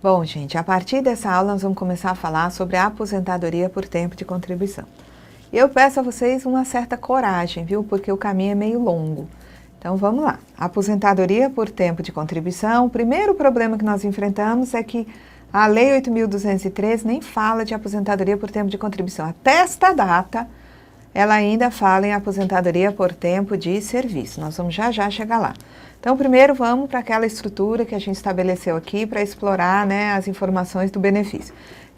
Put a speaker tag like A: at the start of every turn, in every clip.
A: Bom, gente, a partir dessa aula nós vamos começar a falar sobre a aposentadoria por tempo de contribuição. Eu peço a vocês uma certa coragem, viu? Porque o caminho é meio longo. Então vamos lá. Aposentadoria por tempo de contribuição. O primeiro problema que nós enfrentamos é que a Lei 8.203 nem fala de aposentadoria por tempo de contribuição. Até esta data, ela ainda fala em aposentadoria por tempo de serviço. Nós vamos já chegar lá. Então, primeiro vamos para aquela estrutura que a gente estabeleceu aqui para explorar, né, as informações do benefício.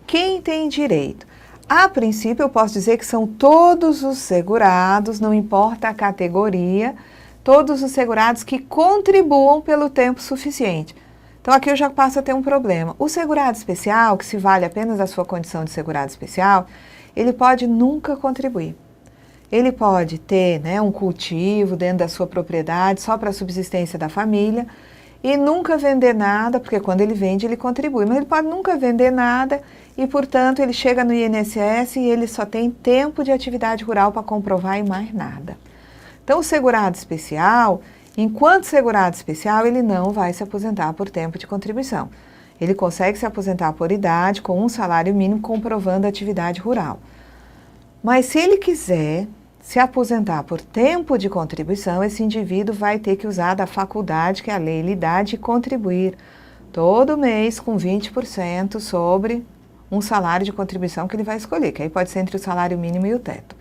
A: Quem tem direito? A princípio, eu posso dizer que são todos os segurados, não importa a categoria, todos os segurados que contribuam pelo tempo suficiente. Então, aqui eu já passo a ter um problema. O segurado especial, que se vale apenas da sua condição de segurado especial, ele pode nunca contribuir. Ele pode ter, né, um cultivo dentro da sua propriedade só para a subsistência da família e nunca vender nada, porque quando ele vende ele contribui, mas ele pode nunca vender nada e, portanto, ele chega no INSS e ele só tem tempo de atividade rural para comprovar e mais nada. Então, o segurado especial, enquanto segurado especial, ele não vai se aposentar por tempo de contribuição. Ele consegue se aposentar por idade com um salário mínimo comprovando a atividade rural. Mas se ele quiser se aposentar por tempo de contribuição, esse indivíduo vai ter que usar da faculdade que a lei lhe dá de contribuir todo mês com 20% sobre um salário de contribuição que ele vai escolher, que aí pode ser entre o salário mínimo e o teto.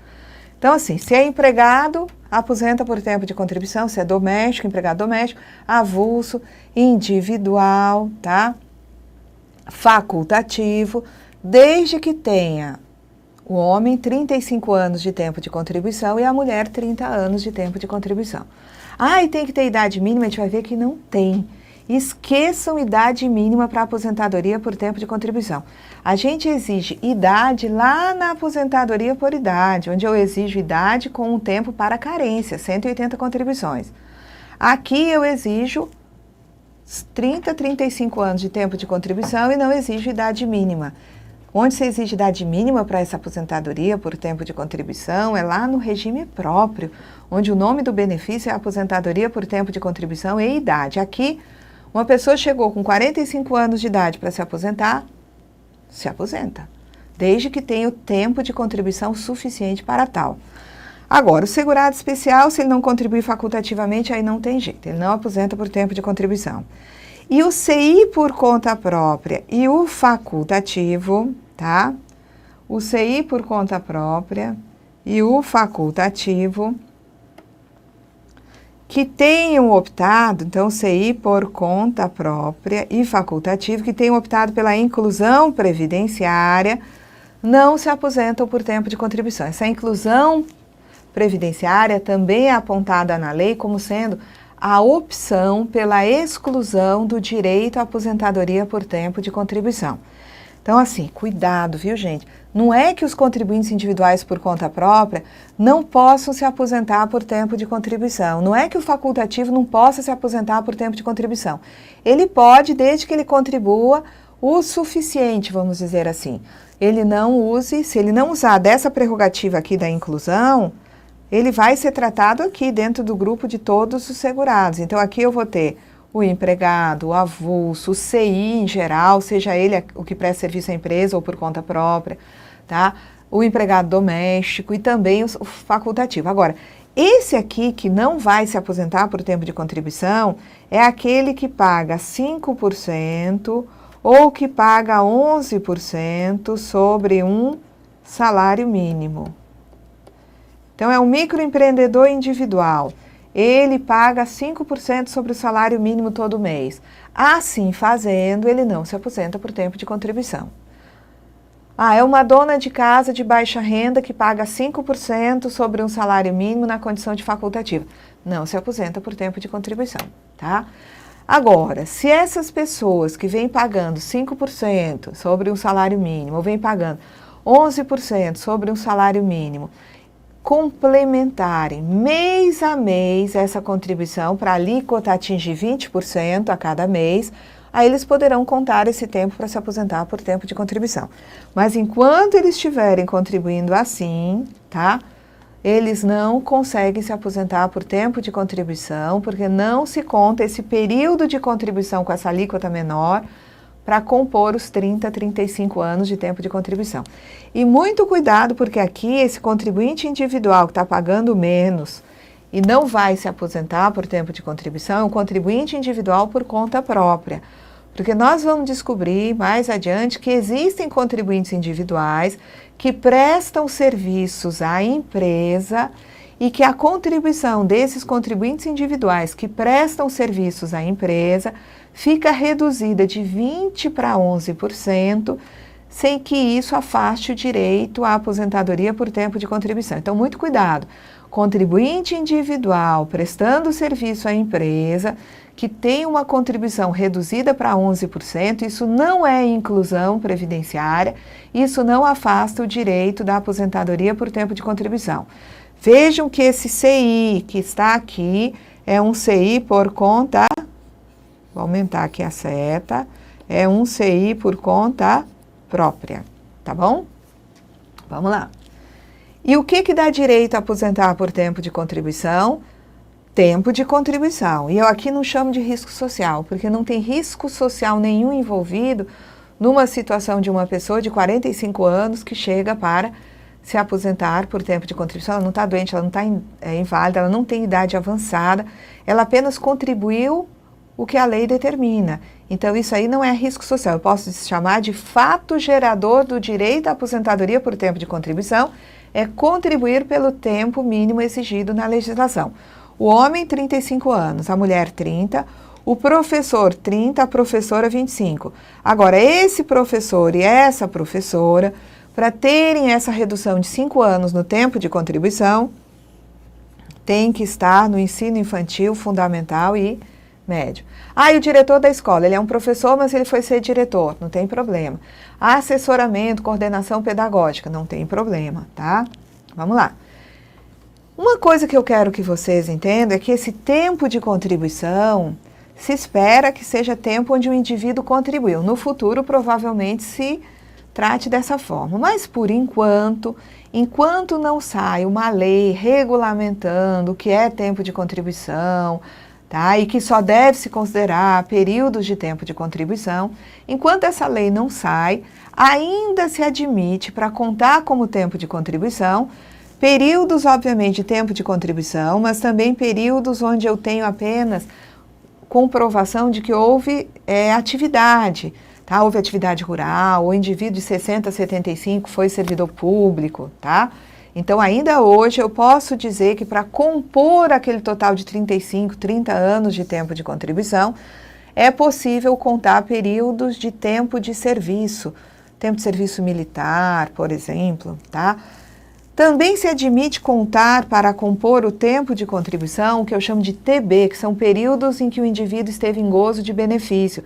A: Então, assim, se é empregado, aposenta por tempo de contribuição, se é doméstico, empregado doméstico, avulso, individual, tá? Facultativo, desde que tenha o homem 35 anos de tempo de contribuição e a mulher 30 anos de tempo de contribuição. Ah, e tem que ter idade mínima, a gente vai ver que não tem. Esqueçam idade mínima para aposentadoria por tempo de contribuição. A gente exige idade lá na aposentadoria por idade, onde eu exijo idade com um tempo para carência, 180 contribuições. Aqui eu exijo 35 anos de tempo de contribuição e não exijo idade mínima. Onde se exige idade mínima para essa aposentadoria por tempo de contribuição é lá no regime próprio, onde o nome do benefício é aposentadoria por tempo de contribuição e idade. Aqui, uma pessoa chegou com 45 anos de idade para se aposentar, se aposenta, desde que tenha o tempo de contribuição suficiente para tal. Agora, o segurado especial, se ele não contribuir facultativamente, aí não tem jeito, ele não aposenta por tempo de contribuição. E o CI por conta própria e o facultativo, tá? O CI por conta própria e o facultativo que tenham optado, então CI por conta própria e facultativo, que tenham optado pela inclusão previdenciária, não se aposentam por tempo de contribuição. Essa inclusão previdenciária também é apontada na lei como sendo a opção pela exclusão do direito à aposentadoria por tempo de contribuição. Então, assim, cuidado, viu, gente? Não é que os contribuintes individuais por conta própria não possam se aposentar por tempo de contribuição. Não é que o facultativo não possa se aposentar por tempo de contribuição. Ele pode, desde que ele contribua o suficiente, vamos dizer assim. Ele não use, se ele não usar dessa prerrogativa aqui da inclusão, ele vai ser tratado aqui dentro do grupo de todos os segurados. Então, aqui eu vou ter o empregado, o avulso, o CI em geral, seja ele o que presta serviço à empresa ou por conta própria, tá? O empregado doméstico e também o facultativo. Agora, esse aqui que não vai se aposentar por tempo de contribuição é aquele que paga 5% ou que paga 11% sobre um salário mínimo. Então, é um microempreendedor individual. Ele paga 5% sobre o salário mínimo todo mês. Assim fazendo, ele não se aposenta por tempo de contribuição. Ah, é uma dona de casa de baixa renda que paga 5% sobre um salário mínimo na condição de facultativa. Não se aposenta por tempo de contribuição, tá? Agora, se essas pessoas que vêm pagando 5% sobre um salário mínimo, ou vêm pagando 11% sobre um salário mínimo, complementarem mês a mês essa contribuição para a alíquota atingir 20% a cada mês, aí eles poderão contar esse tempo para se aposentar por tempo de contribuição. Mas enquanto eles estiverem contribuindo assim, tá? Eles não conseguem se aposentar por tempo de contribuição, porque não se conta esse período de contribuição com essa alíquota menor para compor os 30, 35 anos de tempo de contribuição. E muito cuidado, porque aqui esse contribuinte individual que está pagando menos e não vai se aposentar por tempo de contribuição é um contribuinte individual por conta própria. Porque nós vamos descobrir mais adiante que existem contribuintes individuais que prestam serviços à empresa e que a contribuição desses contribuintes individuais que prestam serviços à empresa fica reduzida de 20% para 11%, sem que isso afaste o direito à aposentadoria por tempo de contribuição. Então, muito cuidado. Contribuinte individual prestando serviço à empresa que tem uma contribuição reduzida para 11%, isso não é inclusão previdenciária, isso não afasta o direito da aposentadoria por tempo de contribuição. Vejam que esse CI que está aqui é um CI por conta, vou aumentar aqui a seta, é um CI por conta própria, tá bom? Vamos lá. E o que dá direito a aposentar por tempo de contribuição? Tempo de contribuição. E eu aqui não chamo de risco social, porque não tem risco social nenhum envolvido numa situação de uma pessoa de 45 anos que chega para se aposentar por tempo de contribuição. Ela não está doente, ela não está inválida, ela não tem idade avançada, ela apenas contribuiu o que a lei determina. Então, isso aí não é risco social. Eu posso chamar de fato gerador do direito à aposentadoria por tempo de contribuição, é contribuir pelo tempo mínimo exigido na legislação. O homem, 35 anos, a mulher, 30, o professor, 30, a professora, 25. Agora, esse professor e essa professora, para terem essa redução de 5 anos no tempo de contribuição, tem que estar no ensino infantil, fundamental e médio. E o diretor da escola, ele é um professor, mas ele foi ser diretor, não tem problema. Assessoramento, coordenação pedagógica, não tem problema, tá? Vamos lá. Uma coisa que eu quero que vocês entendam é que esse tempo de contribuição se espera que seja tempo onde o indivíduo contribuiu. No futuro, provavelmente, se trate dessa forma. Mas, por enquanto não sai uma lei regulamentando o que é tempo de contribuição, tá? E que só deve se considerar períodos de tempo de contribuição, enquanto essa lei não sai, ainda se admite para contar como tempo de contribuição períodos, obviamente, de tempo de contribuição, mas também períodos onde eu tenho apenas comprovação de que houve atividade, tá? Houve atividade rural, o indivíduo de 60 a 75 foi servidor público, tá? Então, ainda hoje, eu posso dizer que para compor aquele total de 35, 30 anos de tempo de contribuição, é possível contar períodos de tempo de serviço militar, por exemplo, tá? Também se admite contar para compor o tempo de contribuição, o que eu chamo de TB, que são períodos em que o indivíduo esteve em gozo de benefício.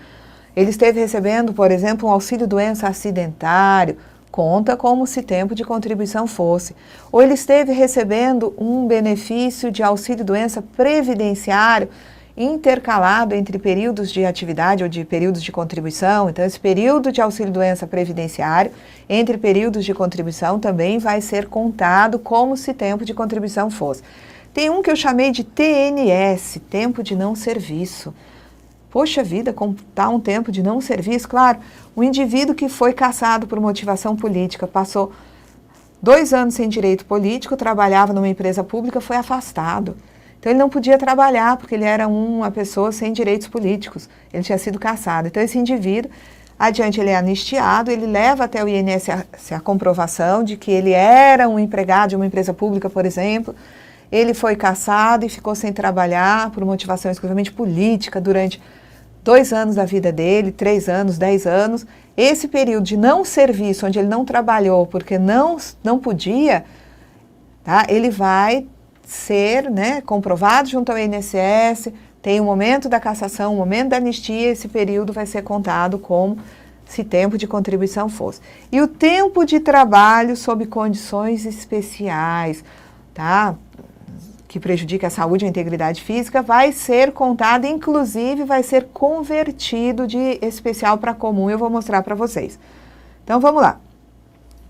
A: Ele esteve recebendo, por exemplo, um auxílio-doença acidentário, conta como se tempo de contribuição fosse. Ou ele esteve recebendo um benefício de auxílio-doença previdenciário intercalado entre períodos de atividade ou de períodos de contribuição. Então, esse período de auxílio-doença previdenciário entre períodos de contribuição também vai ser contado como se tempo de contribuição fosse. Tem um que eu chamei de TNS, tempo de não serviço. Poxa vida, contar um tempo de não serviço? Claro, um indivíduo que foi cassado por motivação política, passou 2 anos sem direito político, trabalhava numa empresa pública, foi afastado. Então, ele não podia trabalhar, porque ele era uma pessoa sem direitos políticos. Ele tinha sido cassado. Então, esse indivíduo, adiante, ele é anistiado, ele leva até o INSS a comprovação de que ele era um empregado de uma empresa pública, por exemplo. Ele foi cassado e ficou sem trabalhar por motivação exclusivamente política durante 2 anos da vida dele, 3 anos, 10 anos. Esse período de não serviço, onde ele não trabalhou porque não podia, tá? Ele vai ser, comprovado junto ao INSS, tem o momento da cassação, o momento da anistia, esse período vai ser contado como se tempo de contribuição fosse. E o tempo de trabalho sob condições especiais, tá? Que prejudica a saúde e a integridade física, vai ser contado, inclusive vai ser convertido de especial para comum, eu vou mostrar para vocês. Então, vamos lá.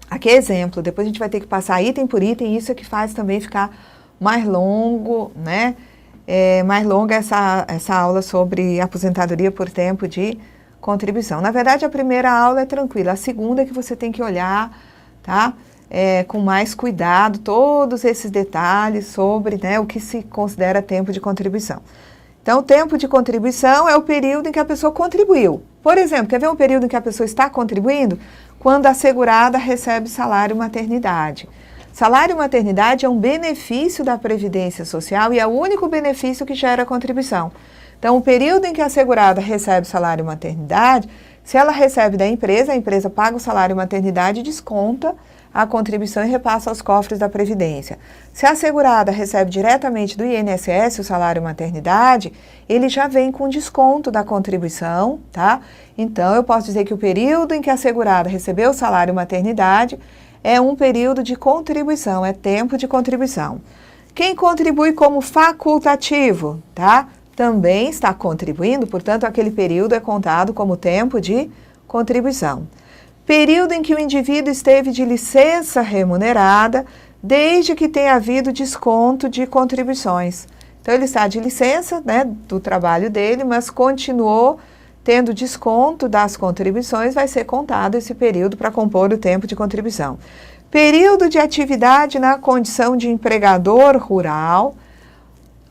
A: Aqui é exemplo, depois a gente vai ter que passar item por item, isso é que faz também ficar mais longo, mais longa essa aula sobre aposentadoria por tempo de contribuição. Na verdade, a primeira aula é tranquila, a segunda é que você tem que olhar, tá? Com mais cuidado, todos esses detalhes sobre, né, o que se considera tempo de contribuição. Então, o tempo de contribuição é o período em que a pessoa contribuiu. Por exemplo, quer ver um período em que a pessoa está contribuindo? Quando a segurada recebe salário maternidade. Salário maternidade é um benefício da Previdência Social e é o único benefício que gera contribuição. Então, o período em que a segurada recebe salário maternidade, se ela recebe da empresa, a empresa paga o salário maternidade, desconta a contribuição e repassa aos cofres da Previdência. Se a segurada recebe diretamente do INSS o salário maternidade, ele já vem com desconto da contribuição, tá? Então, eu posso dizer que o período em que a segurada recebeu o salário maternidade é um período de contribuição, é tempo de contribuição. Quem contribui como facultativo, tá? Também está contribuindo, portanto, aquele período é contado como tempo de contribuição. Período em que o indivíduo esteve de licença remunerada, desde que tenha havido desconto de contribuições. Então, ele está de licença, né, do trabalho dele, mas continuou tendo desconto das contribuições, vai ser contado esse período para compor o tempo de contribuição. Período de atividade na condição de empregador rural.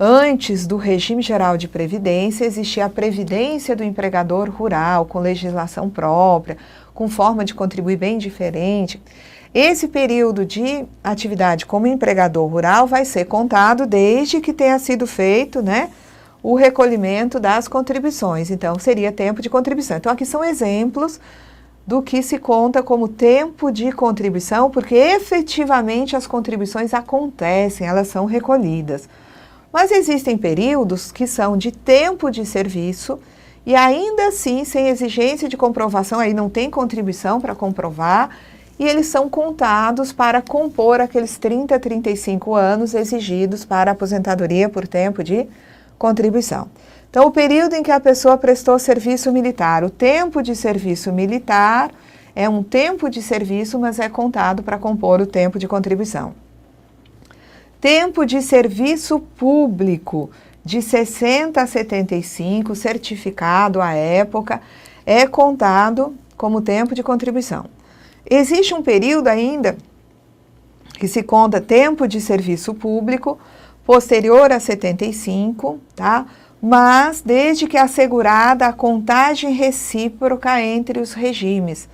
A: Antes do regime geral de previdência, existia a previdência do empregador rural, com legislação própria, com forma de contribuir bem diferente. Esse período de atividade como empregador rural vai ser contado desde que tenha sido feito, né, o recolhimento das contribuições. Então, seria tempo de contribuição. Então, aqui são exemplos do que se conta como tempo de contribuição, porque efetivamente as contribuições acontecem, elas são recolhidas. Mas existem períodos que são de tempo de serviço e ainda assim, sem exigência de comprovação, aí não tem contribuição para comprovar, e eles são contados para compor aqueles 30, 35 anos exigidos para a aposentadoria por tempo de contribuição. Então, o período em que a pessoa prestou serviço militar, o tempo de serviço militar é um tempo de serviço, mas é contado para compor o tempo de contribuição. Tempo de serviço público, de 60 a 75, certificado à época, é contado como tempo de contribuição. Existe um período ainda que se conta tempo de serviço público posterior a 75, tá? Mas desde que assegurada a contagem recíproca entre os regimes.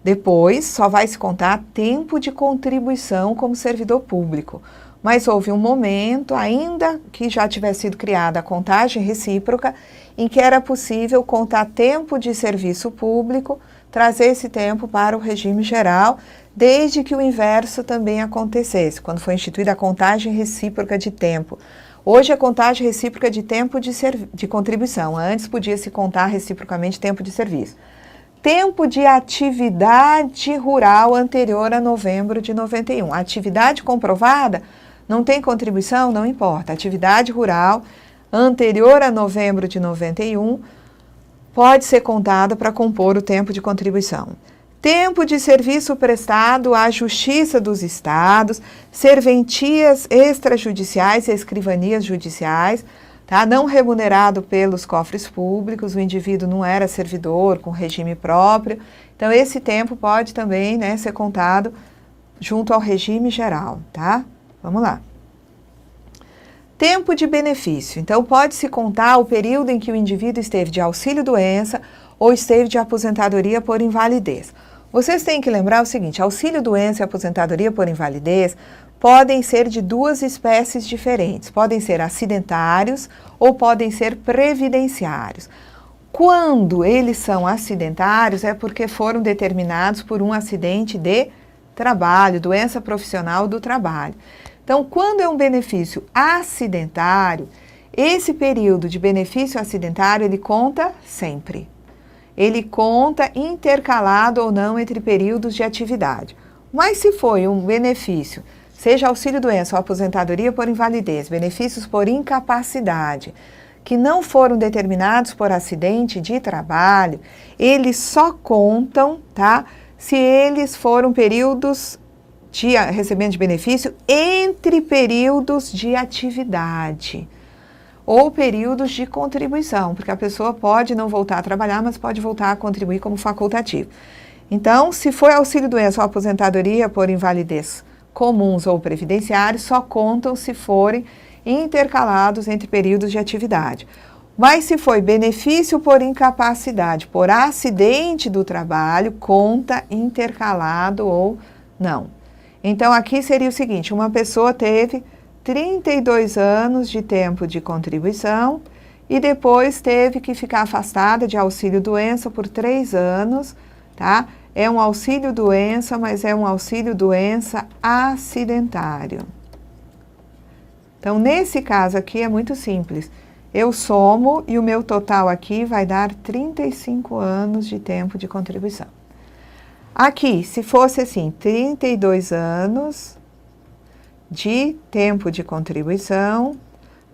A: Depois, só vai se contar tempo de contribuição como servidor público. Mas houve um momento, ainda que já tivesse sido criada a contagem recíproca, em que era possível contar tempo de serviço público, trazer esse tempo para o regime geral, desde que o inverso também acontecesse, quando foi instituída a contagem recíproca de tempo. Hoje, a contagem recíproca de tempo de contribuição. Antes, podia se contar reciprocamente tempo de serviço. Tempo de atividade rural anterior a novembro de 91. Atividade comprovada, não tem contribuição? Não importa. Atividade rural anterior a novembro de 91 pode ser contada para compor o tempo de contribuição. Tempo de serviço prestado à Justiça dos Estados, serventias extrajudiciais e escrivanias judiciais, tá? Não remunerado pelos cofres públicos, o indivíduo não era servidor com regime próprio. Então, esse tempo pode também, né, ser contado junto ao regime geral, tá? Vamos lá. Tempo de benefício. Então, pode-se contar o período em que o indivíduo esteve de auxílio-doença ou esteve de aposentadoria por invalidez. Vocês têm que lembrar o seguinte, auxílio-doença e aposentadoria por invalidez podem ser de duas espécies diferentes. Podem ser acidentários ou podem ser previdenciários. Quando eles são acidentários, é porque foram determinados por um acidente de trabalho, doença profissional do trabalho. Então, quando é um benefício acidentário, esse período de benefício acidentário, ele conta sempre. Ele conta intercalado ou não entre períodos de atividade. Mas se foi um benefício, seja auxílio-doença ou aposentadoria por invalidez, benefícios por incapacidade, que não foram determinados por acidente de trabalho, eles só contam, tá? Se eles foram períodos de recebimento de benefício entre períodos de atividade. ou períodos de contribuição, porque a pessoa pode não voltar a trabalhar, mas pode voltar a contribuir como facultativo. Então, se for auxílio-doença ou aposentadoria por invalidez comuns ou previdenciários, só contam se forem intercalados entre períodos de atividade. Mas se foi benefício por incapacidade, por acidente do trabalho, conta intercalado ou não. Então, aqui seria o seguinte, uma pessoa teve 32 anos de tempo de contribuição e depois teve que ficar afastada de auxílio-doença por 3 anos, tá? É um auxílio-doença, mas é um auxílio-doença acidentário. Então, nesse caso aqui é muito simples. Eu somo e o meu total aqui vai dar 35 anos de tempo de contribuição. Aqui, se fosse assim, 32 anos de tempo de contribuição,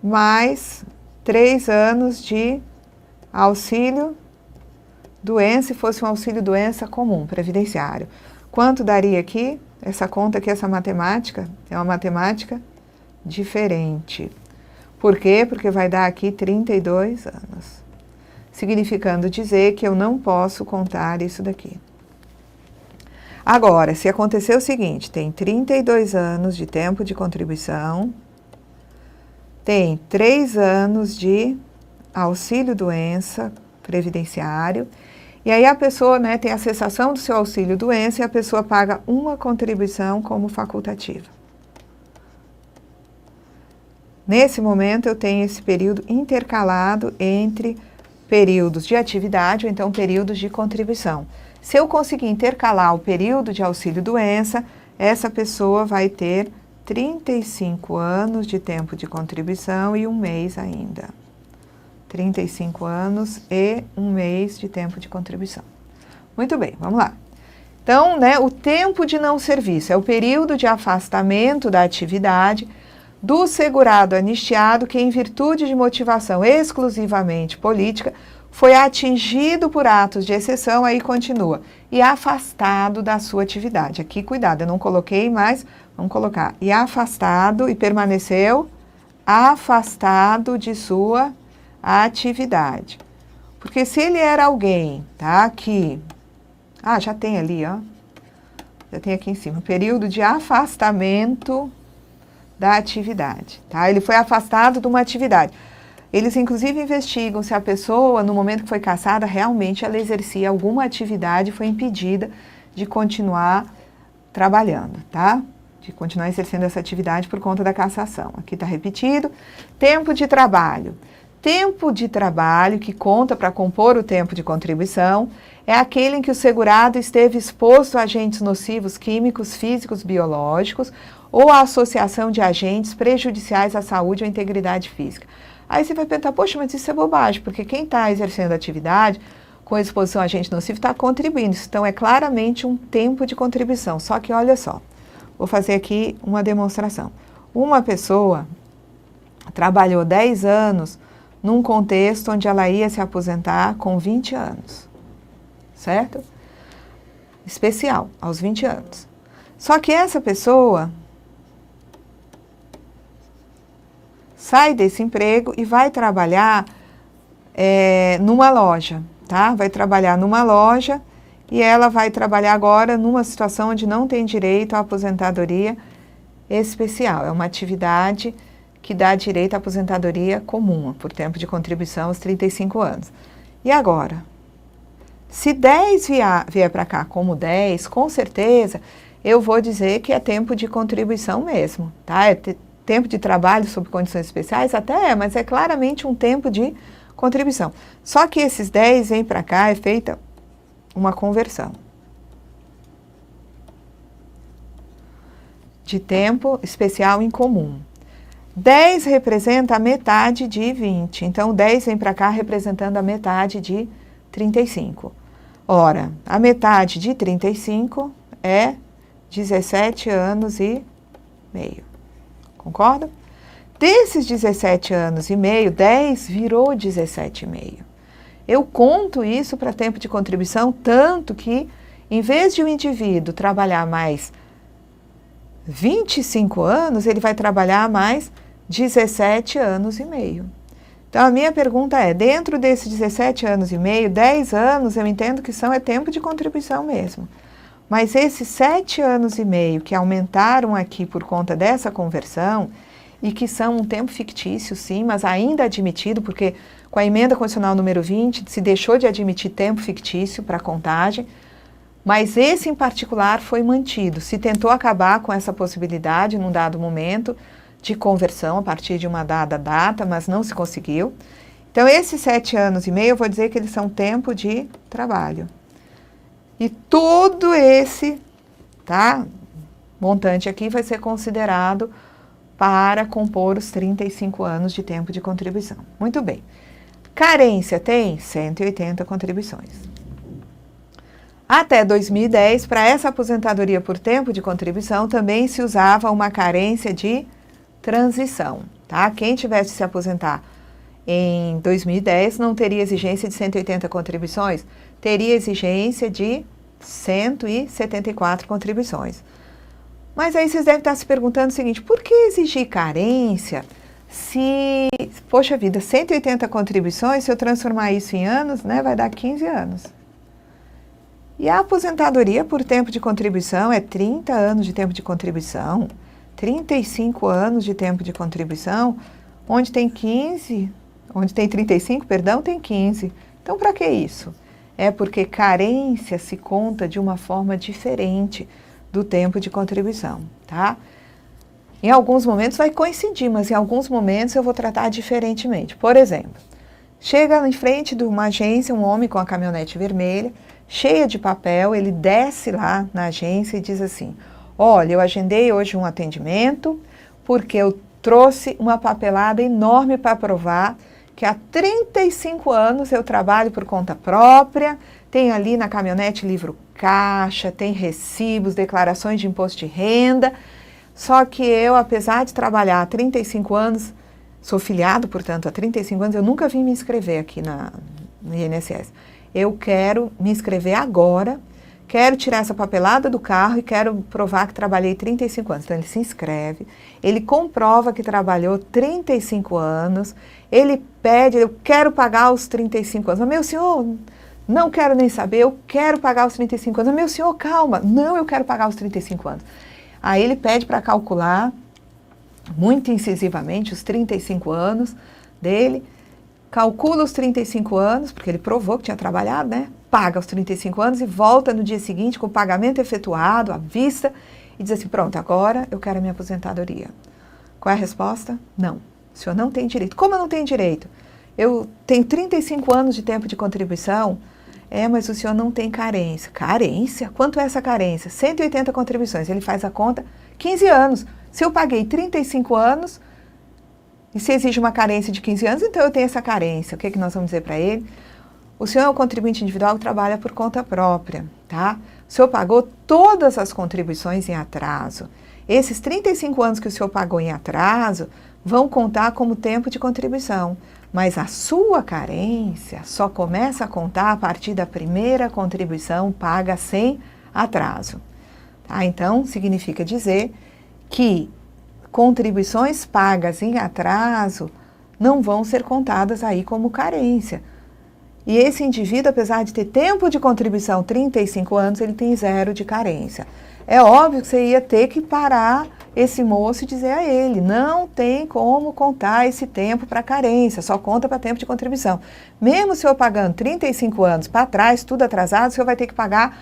A: mais 3 anos de auxílio-doença, se fosse um auxílio-doença comum, previdenciário. Quanto daria aqui? Essa conta aqui, essa matemática, é uma matemática diferente. Por quê? Porque vai dar aqui 32 anos. Significando dizer que eu não posso contar isso daqui. Agora, se acontecer o seguinte, tem 32 anos de tempo de contribuição, tem 3 anos de auxílio-doença previdenciário, e aí a pessoa, né, tem a cessação do seu auxílio-doença e a pessoa paga uma contribuição como facultativa. Nesse momento, eu tenho esse período intercalado entre períodos de atividade ou então períodos de contribuição. Se eu conseguir intercalar o período de auxílio-doença, essa pessoa vai ter 35 anos de tempo de contribuição e 1 mês ainda. 35 anos e 1 mês de tempo de contribuição. Muito bem, vamos lá. Então, né, o tempo de não serviço é o período de afastamento da atividade do segurado anistiado que, em virtude de motivação exclusivamente política, foi atingido por atos de exceção, aí continua, e afastado da sua atividade. Aqui, cuidado, eu não coloquei, mas vamos colocar, e afastado, e permaneceu afastado de sua atividade. Porque se ele era alguém, tá, que, já tem ali, ó, já tem aqui em cima, período de afastamento da atividade, tá? Ele foi afastado de uma atividade. Eles, inclusive, investigam se a pessoa, no momento que foi cassada, realmente ela exercia alguma atividade e foi impedida de continuar trabalhando, tá? De continuar exercendo essa atividade por conta da cassação. Aqui está repetido. Tempo de trabalho. Tempo de trabalho que conta para compor o tempo de contribuição é aquele em que o segurado esteve exposto a agentes nocivos químicos, físicos, biológicos ou a associação de agentes prejudiciais à saúde ou integridade física. Aí você vai pensar, poxa, mas isso é bobagem, porque quem está exercendo atividade com exposição a agente nocivo está contribuindo. Então, é claramente um tempo de contribuição. Só que, olha só, vou fazer aqui uma demonstração. Uma pessoa trabalhou 10 anos num contexto onde ela ia se aposentar com 20 anos, certo? Especial, aos 20 anos. Só que essa pessoa sai desse emprego e vai trabalhar numa loja, tá? Vai trabalhar numa loja e ela vai trabalhar agora numa situação onde não tem direito à aposentadoria especial. É uma atividade que dá direito à aposentadoria comum, por tempo de contribuição aos 35 anos. E agora? Se 10 vier para cá como 10, com certeza eu vou dizer que é tempo de contribuição mesmo, tá? Tempo de trabalho sob condições especiais? Até é, mas é claramente um tempo de contribuição. Só que esses 10 vêm para cá, é feita uma conversão de tempo especial em comum. 10 representa a metade de 20, então 10 vem para cá representando a metade de 35. Ora, a metade de 35 é 17 anos e meio. Concorda? Desses 17 anos e meio, 10 virou 17,5. Eu conto isso para tempo de contribuição, tanto que, em vez de o indivíduo trabalhar mais 25 anos, ele vai trabalhar mais 17 anos e meio. Então, a minha pergunta é, dentro desses 17 anos e meio, 10 anos eu entendo que é tempo de contribuição mesmo. Mas esses 7 anos e meio que aumentaram aqui por conta dessa conversão, e que são um tempo fictício, sim, mas ainda admitido, porque com a emenda constitucional número 20 se deixou de admitir tempo fictício para contagem, mas esse em particular foi mantido. Se tentou acabar com essa possibilidade num dado momento de conversão a partir de uma dada data, mas não se conseguiu. Então, esses 7 anos e meio, eu vou dizer que eles são tempo de trabalho. E todo esse montante aqui vai ser considerado para compor os 35 anos de tempo de contribuição. Muito bem. Carência tem 180 contribuições. Até 2010, para essa aposentadoria por tempo de contribuição, também se usava uma carência de transição. Tá? Quem tivesse se aposentar em 2010 não teria exigência de 180 contribuições, teria exigência de 174 contribuições. Mas aí vocês devem estar se perguntando o seguinte, por que exigir carência se, poxa vida, 180 contribuições, se eu transformar isso em anos, né, vai dar 15 anos. E a aposentadoria por tempo de contribuição é 30 anos de tempo de contribuição, 35 anos de tempo de contribuição, onde tem 35, perdão, tem 15. Então, para que isso? É porque carência se conta de uma forma diferente do tempo de contribuição, tá? Em alguns momentos vai coincidir, mas em alguns momentos eu vou tratar diferentemente. Por exemplo, chega em frente de uma agência um homem com a caminhonete vermelha, cheia de papel, ele desce lá na agência e diz assim, olha, eu agendei hoje um atendimento porque eu trouxe uma papelada enorme para provar que há 35 anos eu trabalho por conta própria, tenho ali na caminhonete livro caixa, tem recibos, declarações de imposto de renda, só que eu, apesar de trabalhar há 35 anos, sou filiado, portanto, há 35 anos, eu nunca vim me inscrever aqui no INSS. Eu quero me inscrever agora, quero tirar essa papelada do carro e quero provar que trabalhei 35 anos. Então, ele se inscreve, ele comprova que trabalhou 35 anos, ele pede, eu quero pagar os 35 anos. Mas, meu senhor, não quero nem saber, eu quero pagar os 35 anos. Mas, meu senhor, calma, não, eu quero pagar os 35 anos. Aí ele pede para calcular, muito incisivamente, os 35 anos dele, calcula os 35 anos, porque ele provou que tinha trabalhado, né? Paga os 35 anos e volta no dia seguinte com o pagamento efetuado, à vista, e diz assim, pronto, agora eu quero a minha aposentadoria. Qual é a resposta? Não, o senhor não tem direito. Como eu não tenho direito? Eu tenho 35 anos de tempo de contribuição, mas o senhor não tem carência. Carência? Quanto é essa carência? 180 contribuições, ele faz a conta, 15 anos. Se eu paguei 35 anos, e se exige uma carência de 15 anos, então eu tenho essa carência. O que nós vamos dizer para ele? O senhor é um contribuinte individual que trabalha por conta própria, tá? O senhor pagou todas as contribuições em atraso. Esses 35 anos que o senhor pagou em atraso vão contar como tempo de contribuição. Mas a sua carência só começa a contar a partir da primeira contribuição paga sem atraso. Tá? Então, significa dizer que contribuições pagas em atraso não vão ser contadas aí como carência. E esse indivíduo, apesar de ter tempo de contribuição 35 anos, ele tem 0 de carência. É óbvio que você ia ter que parar esse moço e dizer a ele, não tem como contar esse tempo para carência, só conta para tempo de contribuição. Mesmo o senhor pagando 35 anos para trás, tudo atrasado, o senhor vai ter que pagar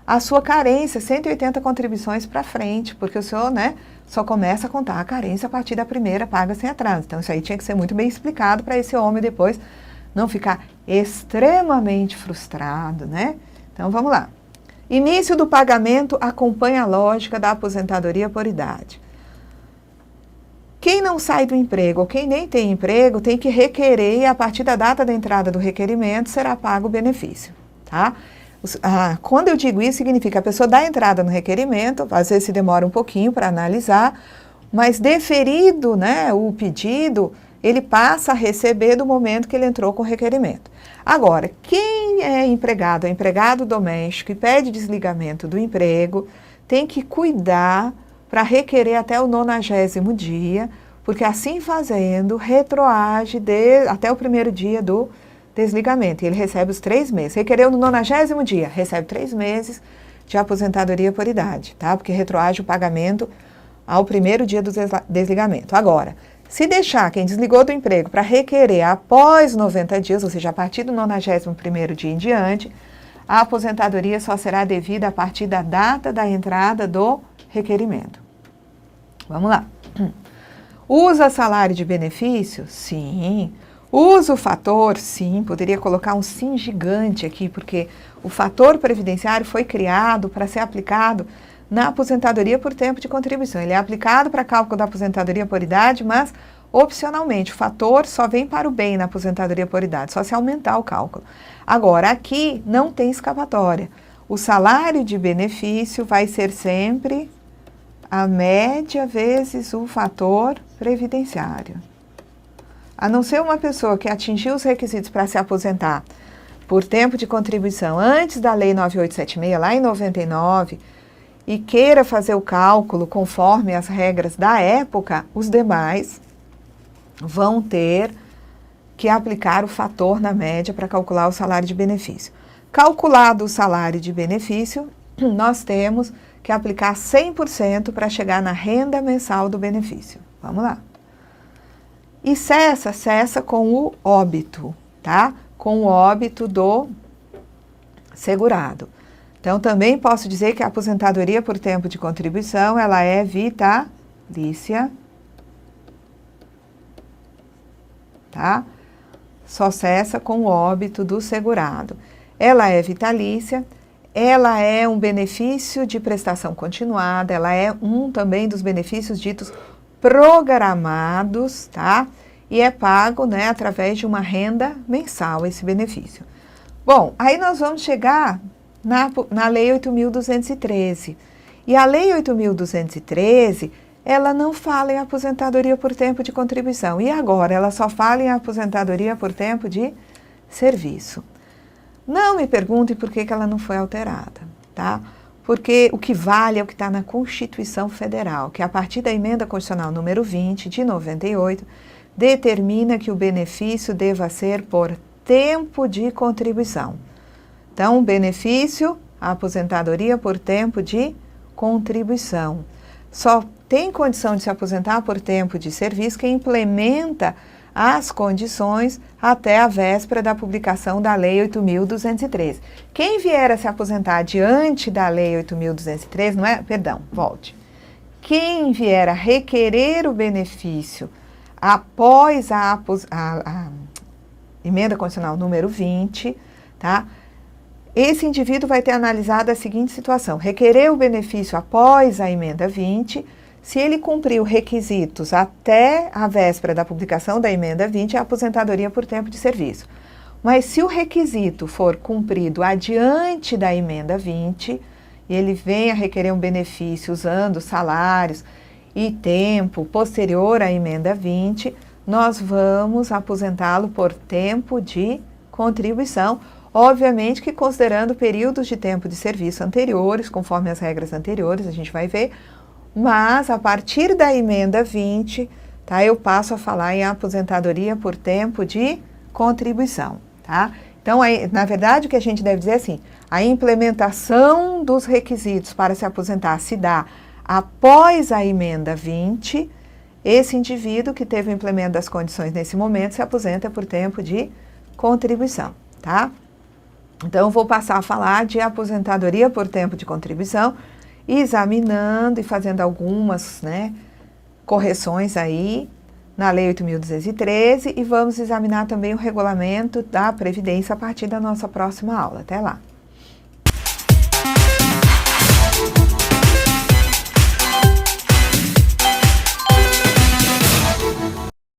A: a sua carência, 180 contribuições para frente, porque o senhor, né, só começa a contar a carência a partir da primeira paga sem atraso. Então, isso aí tinha que ser muito bem explicado para esse homem depois não ficar extremamente frustrado, né? Então, vamos lá. Início do pagamento acompanha a lógica da aposentadoria por idade. Quem não sai do emprego ou quem nem tem emprego tem que requerer e a partir da data da entrada do requerimento será pago o benefício, tá? Quando eu digo isso, significa que a pessoa dá entrada no requerimento, às vezes se demora um pouquinho para analisar, mas deferido, né, o pedido, ele passa a receber do momento que ele entrou com o requerimento. Agora, quem é empregado doméstico e pede desligamento do emprego, tem que cuidar para requerer até o 90º dia, porque assim fazendo, retroage até o primeiro dia do desligamento. E ele recebe os 3 meses. Requereu no 90º dia, recebe 3 meses de aposentadoria por idade, tá? Porque retroage o pagamento ao primeiro dia do desligamento. Agora, se deixar quem desligou do emprego para requerer após 90 dias, ou seja, a partir do 91º dia em diante, a aposentadoria só será devida a partir da data da entrada do requerimento. Vamos lá. Usa salário de benefício? Sim. Usa o fator? Sim. Poderia colocar um sim gigante aqui, porque o fator previdenciário foi criado para ser aplicado na aposentadoria por tempo de contribuição. Ele é aplicado para cálculo da aposentadoria por idade, mas opcionalmente o fator só vem para o bem na aposentadoria por idade, só se aumentar o cálculo. Agora, aqui não tem escapatória. O salário de benefício vai ser sempre a média vezes o fator previdenciário. A não ser uma pessoa que atingiu os requisitos para se aposentar por tempo de contribuição antes da Lei 9876, lá em 99, e queira fazer o cálculo conforme as regras da época, os demais vão ter que aplicar o fator na média para calcular o salário de benefício. Calculado o salário de benefício, nós temos que aplicar 100% para chegar na renda mensal do benefício. Vamos lá. E cessa com o óbito, tá? Com o óbito do segurado. Então, também posso dizer que a aposentadoria por tempo de contribuição, ela é vitalícia, tá? Só cessa com o óbito do segurado. Ela é vitalícia, ela é um benefício de prestação continuada, ela é também dos benefícios ditos programados, tá? E é pago, né, através de uma renda mensal, esse benefício. Bom, aí nós vamos chegar na Lei 8.213. E a Lei 8.213, ela não fala em aposentadoria por tempo de contribuição. E agora? Ela só fala em aposentadoria por tempo de serviço. Não me pergunte por que ela não foi alterada, tá? Porque o que vale é o que está na Constituição Federal, que a partir da Emenda Constitucional número 20, de 98, determina que o benefício deva ser por tempo de contribuição. Então, o benefício, a aposentadoria por tempo de contribuição. Só tem condição de se aposentar por tempo de serviço quem implementa as condições até a véspera da publicação da Lei 8.213. Quem vier a se aposentar diante da Lei 8.213, não é? Perdão, volte. Quem vier a requerer o benefício após a Emenda Constitucional número 20, tá? Esse indivíduo vai ter analisado a seguinte situação: requerer o benefício após a Emenda 20, se ele cumpriu requisitos até a véspera da publicação da Emenda 20, é a aposentadoria por tempo de serviço. Mas se o requisito for cumprido adiante da Emenda 20, e ele vem a requerer um benefício usando salários e tempo posterior à Emenda 20, nós vamos aposentá-lo por tempo de contribuição, obviamente que considerando períodos de tempo de serviço anteriores, conforme as regras anteriores, a gente vai ver, mas a partir da Emenda 20, tá, eu passo a falar em aposentadoria por tempo de contribuição, tá? Então, aí, na verdade, o que a gente deve dizer é assim, a implementação dos requisitos para se aposentar se dá após a Emenda 20, esse indivíduo que teve o implemento das condições nesse momento se aposenta por tempo de contribuição, tá? Então, eu vou passar a falar de aposentadoria por tempo de contribuição, examinando e fazendo algumas, né, correções aí na Lei 8.213 e vamos examinar também o regulamento da Previdência a partir da nossa próxima aula. Até lá!